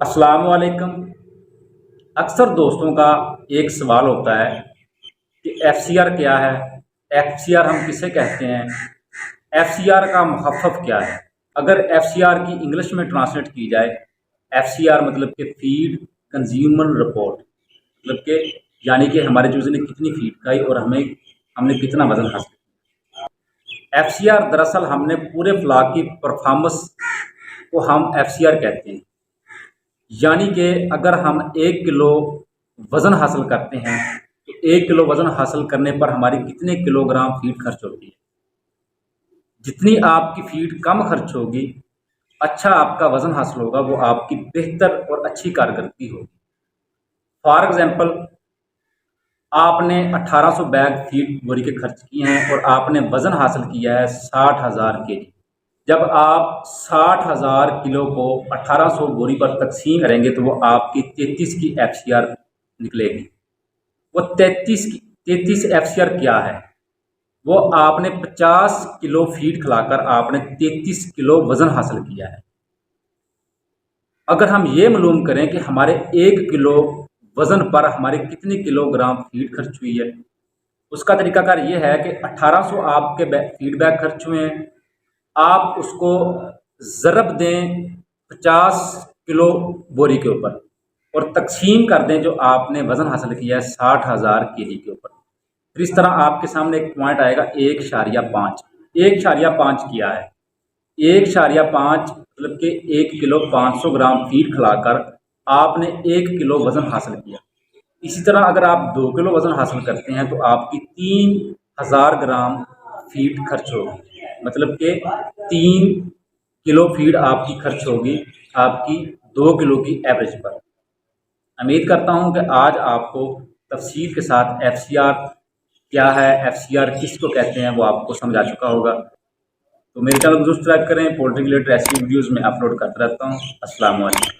अस्सलाम वालेकुम। अक्सर दोस्तों का एक सवाल होता है कि एफसीआर क्या है, एफसीआर हम किसे कहते हैं, एफसीआर का मुखफ़्फ़ क्या है। अगर एफसीआर की इंग्लिश में ट्रांसलेट की जाए, एफसीआर मतलब कि फीड कंज्यूमर रिपोर्ट, मतलब कि यानी कि हमारे चूजे ने कितनी फीड खाई और हमने कितना वज़न हासिल किया। एफसीआर दरअसल हमने पूरे फ्लॉक की परफॉर्मेंस को हम एफसीआर कहते हैं। यानी कि अगर हम 1 किलो वज़न हासिल करते हैं तो 1 किलो वज़न हासिल करने पर हमारी कितने किलोग्राम फीड खर्च होती है। जितनी आपकी फीड कम खर्च होगी, अच्छा आपका वज़न हासिल होगा, वो आपकी बेहतर और अच्छी कारकर्दगी होगी। फॉर एग्ज़ाम्पल, आपने 1800 बैग फीड बोरी के खर्च किए हैं और आपने वज़न हासिल किया है 60,000 केजी। जब आप 60,000 किलो को 1800 बोरी पर तकसीम करेंगे तो वो आपकी 33 की एफसीआर निकलेगी। वो 33 एफसीआर क्या है? वो आपने 50 किलो फीड खिलाकर आपने 33 किलो वज़न हासिल किया है। अगर हम ये मालूम करें कि हमारे 1 किलो वज़न पर हमारे कितने किलोग्राम फीड खर्च हुई है, उसका तरीकाकार ये है कि 1800 आपके फीड बैग खर्च हुए हैं, आप उसको ज़रब दें 50 किलो बोरी के ऊपर और तकसीम कर दें जो आपने वज़न हासिल किया है 60,000 केजी के ऊपर। फिर इस तरह आपके सामने एक पॉइंट आएगा 1.5। 1.5 किया है, 1.5 मतलब कि 1 किलो 500 ग्राम फीड खिलाकर आपने 1 किलो वज़न हासिल किया। इसी तरह अगर आप 2 किलो वज़न हासिल करते हैं तो आपकी 3000 ग्राम फीड खर्च होगी, मतलब कि 3 किलो फीड आपकी खर्च होगी आपकी 2 किलो की एवरेज पर। उम्मीद करता हूं कि आज आपको तफसील के साथ एफसीआर क्या है, एफसीआर किसको कहते हैं, वो आपको समझ आ चुका होगा। तो मेरे चैनल को सब्सक्राइब करें, पोल्ट्री रिलेटेड ऐसी वीडियोज़ में अपलोड करता रहता हूँ। अस्सलाम वालेकुम।